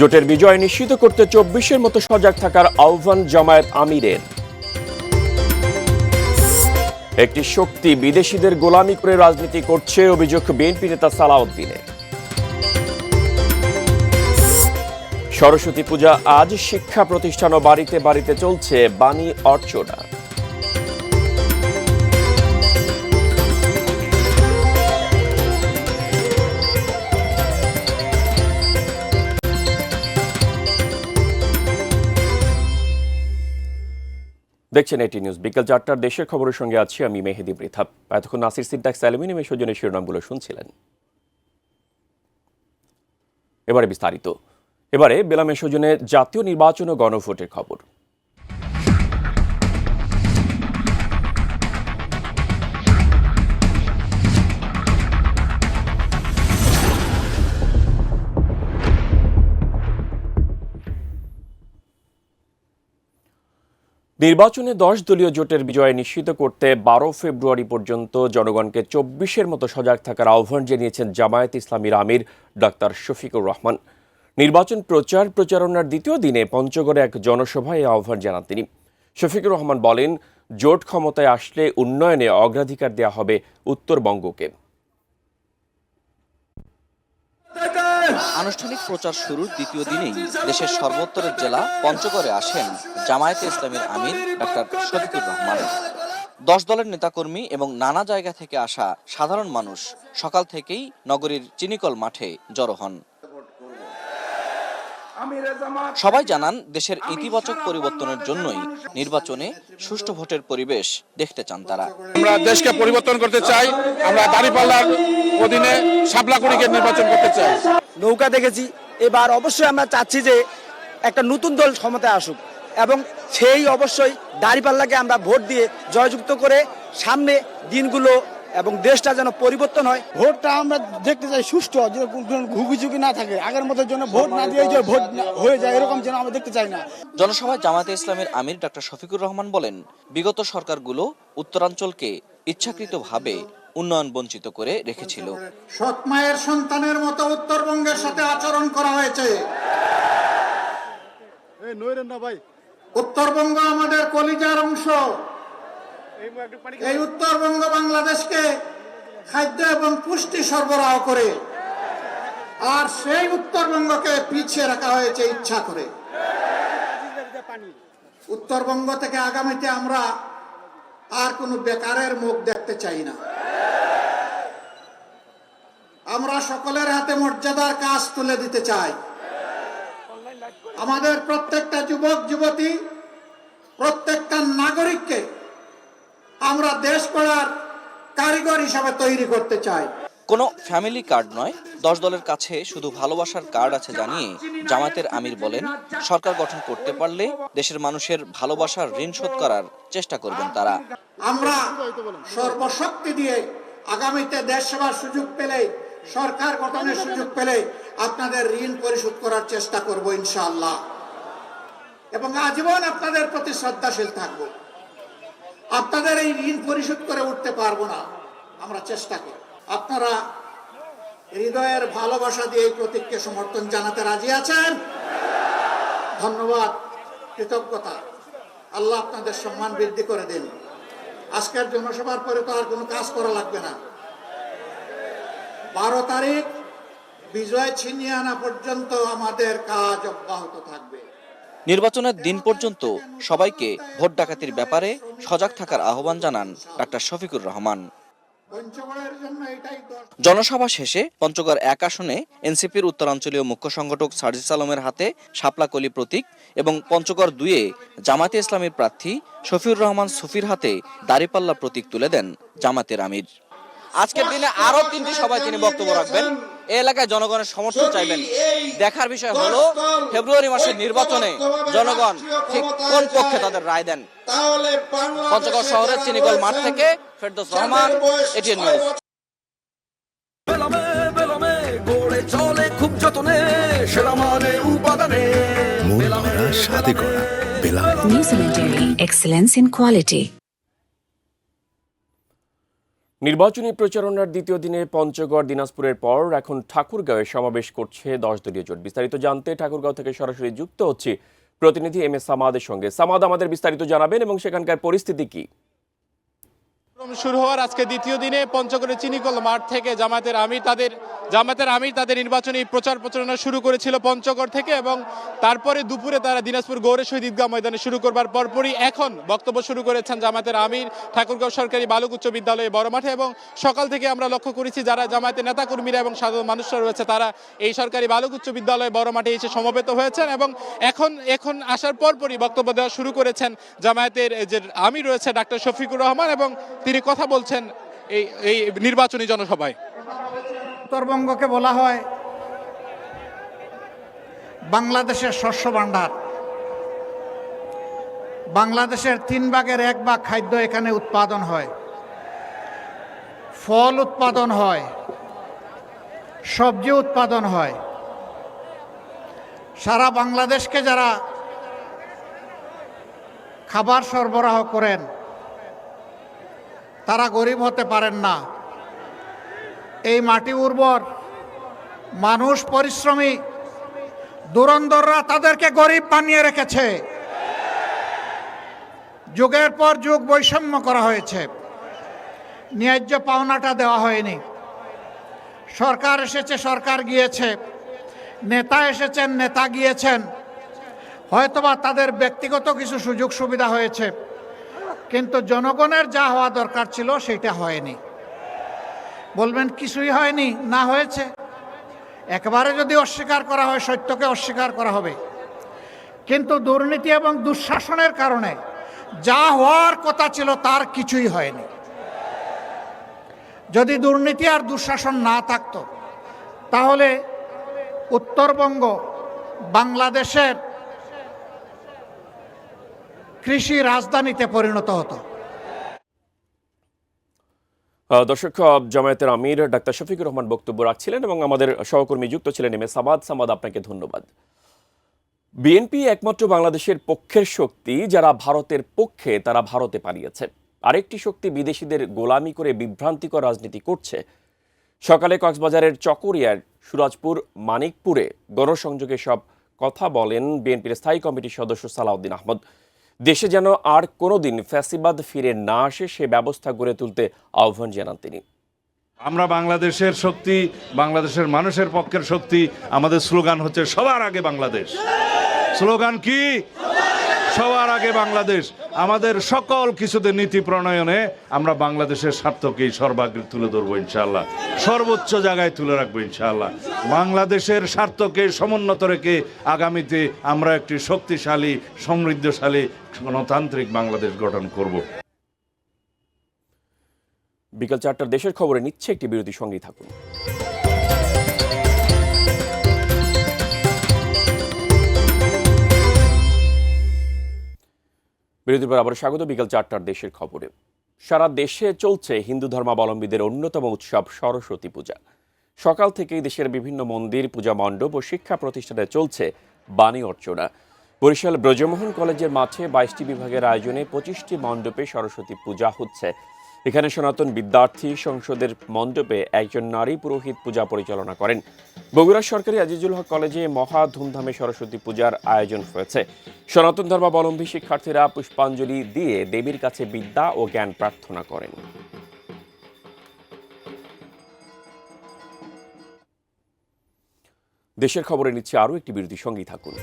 জোটের বিজয় নিশ্চিত করতে ২৪-এর মতো সজাগ থাকার আহ্বান জামায়াত আমিরের। একটি শক্তি বিদেশিদের গোলামি করে রাজনীতি করছে, অভিযোগ বিএনপি নেতা সালাউদ্দিনের। সরস্বতী পূজা আজ, শিক্ষা প্রতিষ্ঠান ও বাড়িতে বাড়িতে চলছে বাণী অর্চনা। দেখছেন এটি নিউজ। বিকেল ৪টার দেশের খবরের সঙ্গে আছি আমি মেহেদী বৃথাপ। এতক্ষণ নাসির সিদ্দাক অ্যালুমিনিয়াম এসোজনের শিরোনামগুলো শুনছিলেন। এবারে বিস্তারিত। এবারে বেলাম এসোজনে জাতীয় নির্বাচন ও গণভোটের খবর। নির্বাচনে ১০ দলীয় জোটের বিজয় নিশ্চিত করতে ১২ ফেব্রুয়ারি পর্যন্ত জনগণকে ২৪-এর মতো সজাগ থাকার আহ্বান জানিয়েছেন জামায়াত ইসলামীর আমির ডাক্তার শফিকুর রহমান। নির্বাচন প্রচারণার দ্বিতীয় দিনে পঞ্চগড়ে এক জনসভায় এই আহ্বান জানান তিনি। শফিকুর রহমান বলেন, জোট ক্ষমতায় আসলে উন্নয়নে অগ্রাধিকার দেওয়া হবে উত্তরবঙ্গকে। আনুষ্ঠানিক প্রচার শুরুর দ্বিতীয় দিনেই দেশের সর্বোত্তরের জেলা পঞ্চগড়ে আসেন জামায়াতে ইসলামীর আমির ডাক্তার শফিকুর রহমান। ১০ দলের নেতাকর্মী এবং নানা জায়গা থেকে আসা সাধারণ মানুষ সকাল থেকেই নগরীর চিনিকল মাঠে জড়ো হন। সবাই জানান, দেশের ইতিবাচক পরিবর্তনের জন্যই নির্বাচনে সুষ্ঠু ভোটের পরিবেশ দেখতে চান তারা। আমরা দেশকে পরিবর্তন করতে চাই, আমরা দাঁড়িপাল্লার অধীনে শাপলাকুড়িকে নির্বাচন করতে চাই। নৌকা দেখেছি, এবার অবশ্যই আমরা চাচ্ছি যে একটা নতুন দল ক্ষমতায় আসুক এবং সেই অবশ্যই দাঁড়িপাল্লাকে আমরা ভোট দিয়ে জয়যুক্ত করে সামনে দিনগুলো এবং দেশটা যেন পরিবর্তন হয়। ভোটটা আমরা দেখতে চাই সুষ্ঠু, যে ঘুগিঝুগি না থাকে, আগের মতো যেন ভোট না দিয়ে যে ভোট হয়ে যায় এরকম যেন আমরা দেখতে চাই না। জনসভায় জামায়াতে ইসলামের আমির ডাক্তার শফিকুর রহমান বলেন, বিগত সরকারগুলো উত্তরাঞ্চলকে ইচ্ছাকৃতভাবে উন্নয়ন বঞ্চিত করে রেখেছিল। সৎ মায়ের সন্তানের মতো উত্তরবঙ্গের সাথে আচরণ করা হয়েছে। উত্তরবঙ্গ আমাদের কলিজার অংশ। এই উত্তরবঙ্গ বাংলাদেশকে খাদ্য এবং পুষ্টি সরবরাহ করে, আর সেই উত্তরবঙ্গকে পিছিয়ে রাখা হয়েছে ইচ্ছা করে। উত্তরবঙ্গ থেকে আগামীতে আমরা আর কোনো বেকারের মুখ দেখতে চাই না। আমরা সকলের হাতে মর্যাদার কাজ তুলে দিতে চাই। আমাদের প্রত্যেকটা যুবক যুবতী, প্রত্যেকটা নাগরিককে আমরা দেশ গড়ার কারিগর হিসাবে তৈরি করতে চাই। কোনো ফ্যামিলি কার্ড নয়, ১০ দলের কাছে শুধু ভালোবাসার কার্ড আছে জানিয়ে জামায়াতের আমির বলেন, সরকার গঠন করতে পারলে দেশের মানুষের ভালোবাসার ঋণ শোধ করার চেষ্টা করবেন তারা। আমরা সর্বশক্তি দিয়ে আগামীতে দেশ সেবার সুযোগ পেলে, সরকার গঠনের সুযোগ পেলে আপনাদের ঋণ পরিশোধ করার চেষ্টা করব ইনশাআল্লাহ, এবং আজীবন আপনাদের প্রতি শ্রদ্ধাশীল থাকব। আপনাদের এই ঋণ পরিশোধ করে উঠতে পারবো না, আমরা চেষ্টা করি। আপনারা হৃদয়ের ভালোবাসা দিয়ে এই প্রতীককে সমর্থন জানাতে রাজি আছেন? ধন্যবাদ, কৃতজ্ঞতা। আল্লাহ আপনাদের সম্মান বৃদ্ধি করে দিন। আজকের জনসভার পরে তো আর কোনো কাজ করা লাগবে না। ১২ তারিখ বিজয় ছিনিয়ে আনা পর্যন্ত আমাদের কাজ অব্যাহত থাকবে। নির্বাচনের দিন পর্যন্ত সবাইকে ভোট ডাকাতির ব্যাপারে সজাগ থাকার আহ্বান জানান ডাক্তার শফিকুর রহমান। জনসভা শেষে পঞ্চগড় ১ আসনে এনসিপির উত্তরাঞ্চলীয় মুখ্য সংগঠক সার্জিস আলমের হাতে শাপলাকলি প্রতীক এবং পঞ্চগড় ২-এ জামায়াতে ইসলামীর প্রার্থী শফিউর রহমান সুফির হাতে দাঁড়িপাল্লা প্রতীক তুলে দেন জামায়াতের আমির। আজকের দিনে আরো ৩টি সভায় তিনি বক্তব্য রাখবেন। এই এলাকায় জনগণের সমর্থন চাইবেন। দেখার বিষয় হলো ফেব্রুয়ারি মাসের নির্বাচনে জনগণ ঠিক কোন পক্ষে তাদের রায় দেন। পঞ্চগড় শহরের চিনিকল মাঠ থেকে Ferdous Rahman, ATN news. New Cemetery, excellence in quality. নির্বাচনী প্রচারণার দ্বিতীয় দিনে পঞ্চগড় দিনাজপুরের পর এখন ঠাকুরগাঁওয়ে সমাবেশ করছে 10 দলীয় জোট। বিস্তারিত জানতে ঠাকুরগাঁও থেকে সরাসরি যুক্ত হচ্ছে প্রতিনিধি এম এস সামাদের সঙ্গে। সামাদ, আমাদের বিস্তারিত জানাবেন এবং সেখানকার পরিস্থিতি কি? শুরু হওয়ার আজকে দ্বিতীয় দিনে পঞ্চগড়ের চিনিকল মাঠ থেকে জামায়াতের আমির তাদের নির্বাচনী প্রচারণা শুরু করেছিল পঞ্চগড় থেকে, এবং তারপরে দুপুরে তারা দিনাজপুর গৌরে শহীদ ঈদগাহ ময়দানে শুরু করবার পরপরই এখন বক্তব্য শুরু করেছেন জামায়াতের আমির ঠাকুরগাঁও সরকারি বালক উচ্চ বিদ্যালয়ে বড় মাঠে। এবং সকাল থেকে আমরা লক্ষ্য করেছি যারা জামায়াতের নেতাকর্মীরা এবং সাধারণ মানুষরা রয়েছে তারা এই সরকারি বালক উচ্চ বিদ্যালয়ে বড় মাঠে এসে সমবেত হয়েছেন, এবং এখন আসার পরপরই বক্তব্য দেওয়া শুরু করেছেন জামায়াতের যে আমির রয়েছে ডাক্তার শফিকুর রহমান, এবং তিনি কথা বলছেন এই নির্বাচনী জনসভায়। উত্তরবঙ্গকে বলা হয় বাংলাদেশের শস্য ভাণ্ডার। বাংলাদেশের 3 ভাগের 1 ভাগ খাদ্য এখানে উৎপাদন হয়, ফল উৎপাদন হয়, সবজি উৎপাদন হয়। সারা বাংলাদেশকে যারা খাবার সরবরাহ করেন তারা গরিব হতে পারেন না। এই মাটি উর্বর, মানুষ পরিশ্রমী, ধুরন্ধররা তাদেরকে গরিব বানিয়ে রেখেছে। যুগের পর যুগ বৈষম্য করা হয়েছে, ন্যায্য পাওনাটা দেওয়া হয়নি। সরকার এসেছে, সরকার গিয়েছে, নেতা এসেছেন, নেতা গিয়েছেন, হয়তোবা তাদের ব্যক্তিগত কিছু সুযোগ সুবিধা হয়েছে, কিন্তু জনগণের যা হওয়া দরকার ছিল সেটা হয়নি। বলবেন কিছুই হয়নি, না হয়েছে। একেবারে যদি অস্বীকার করা হয়, সত্যকে অস্বীকার করা হবে। কিন্তু দুর্নীতি এবং দুঃশাসনের কারণে যা হওয়ার কথা ছিল তার কিছুই হয়নি। যদি দুর্নীতি আর দুঃশাসন না থাকতো তাহলে উত্তরবঙ্গ বাংলাদেশের কৃষি রাজধানীতে পরিণত হতো। দর্শক, জামায়াতের আমির ডাক্তার শফিকুর রহমান বক্তব্য রাখছিলেন এবং আমাদের সহকর্মী যুক্ত ছিলেন এম এ সামাদ, আপনাকে ধন্যবাদ। বিএনপি একমাত্র বাংলাদেশের পক্ষের শক্তি, যারা ভারতের পক্ষে তারা ভারতে পালিয়েছে। আরেকটি শক্তি বিদেশিদের গোলামি করে বিভ্রান্তিকর রাজনীতি করছে। সকালে কক্সবাজারের চকরিয়ার সুরাজপুর মানিকপুরে গণসংযোগে সব কথা বলেন বিএনপির স্থায়ী কমিটির সদস্য সালাউদ্দিন আহমদ। দেশে যেন আর কোনোদিন ফ্যাসিবাদ ফিরে না আসে সে ব্যবস্থা গড়ে তুলতে আহ্বান জানান তিনি। আমরা বাংলাদেশের শক্তি, বাংলাদেশের মানুষের পক্ষের শক্তি। আমাদের স্লোগান হচ্ছে সবার আগে বাংলাদেশ। স্লোগান কি? সবার আগে বাংলাদেশ। আমাদের সকল কিছুতে নীতি প্রণয়নে আমরা বাংলাদেশের স্বার্থকেই সর্বাগ্রে তুলে ধরবো ইনশাআল্লাহ, সর্বোচ্চ জায়গায় তুলে রাখবো ইনশাআল্লাহ। বাংলাদেশের স্বার্থকে সমুন্নত রেখে আগামীতে আমরা একটি শক্তিশালী, সমৃদ্ধশালী, গণতান্ত্রিক বাংলাদেশ গঠন করব। বিকাল 4টার দেশের খবরে নিচ্ছে একটি বিরতি, সঙ্গেই থাকুন। বিরতির পর আবার স্বাগত বিকাল 4টার দেশের খবরে। সারা দেশে চলছে হিন্দু ধর্মাবলম্বীদের অন্যতম উৎসব সরস্বতী পূজা। সকাল থেকেই দেশের বিভিন্ন মন্দির, পূজা মণ্ডপ ও শিক্ষা প্রতিষ্ঠানে চলছে বাণী অর্চনা। বরিশাল ব্রজমোহন কলেজের মাঠে 22টি বিভাগের আয়োজনে 25টি মণ্ডপে সরস্বতী পূজা হচ্ছে। এখানে সনাতন বিদ্যার্থী সংসদের মণ্ডপে একজন নারী পুরোহিত পূজা পরিচালনা করেন। বগুড়া সরকারি আজিজুল হক কলেজে মহা ধুমধামে সরস্বতী পূজার আয়োজন হয়েছে। সনাতন ধর্মাবলম্বী শিক্ষার্থীরা পুষ্পাঞ্জলি দিয়ে দেবীর কাছে বিদ্যা ও জ্ঞান প্রার্থনা করেন। দেশের খবরে নিচ্ছে আরও একটি বিরতি, সঙ্গেই থাকুন।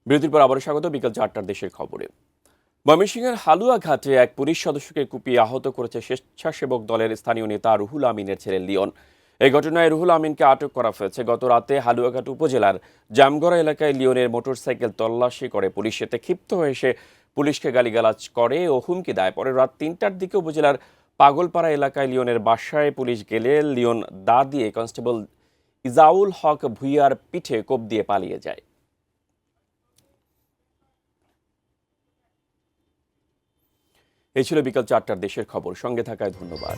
বিরতির পর আবারও স্বাগত বিকাল 4টার দেশের খবরে। ময়মনসিংহের হালুয়াঘাটে এক পুলিশ সদস্যকে কুপিয়ে আহত করেছে স্বেচ্ছাসেবক দলের স্থানীয় নেতা রুহুল আমিনের ছেলে লিওন। এই ঘটনায় রুহুল আমিনকে আটক করা হয়েছে। গত রাতে হালুয়াঘাট উপজেলার জামগড়া এলাকায় লিওনের মোটরসাইকেল তল্লাশি করে পুলিশ। এতে ক্ষিপ্ত হয়ে এসে পুলিশকে গালিগালাজ করে ও হুমকি দেয়। পরে রাত 3টার দিকে উপজেলার পাগলপাড়া এলাকায় লিওনের বাসায় পুলিশ গেলে লিওন দা দিয়ে কনস্টেবল ইজাউল হক ভুইয়ার পিঠে কোপ দিয়ে পালিয়ে যায়। এই ছিল বিকাল 4টার দেশের খবর। সঙ্গে থাকায় ধন্যবাদ।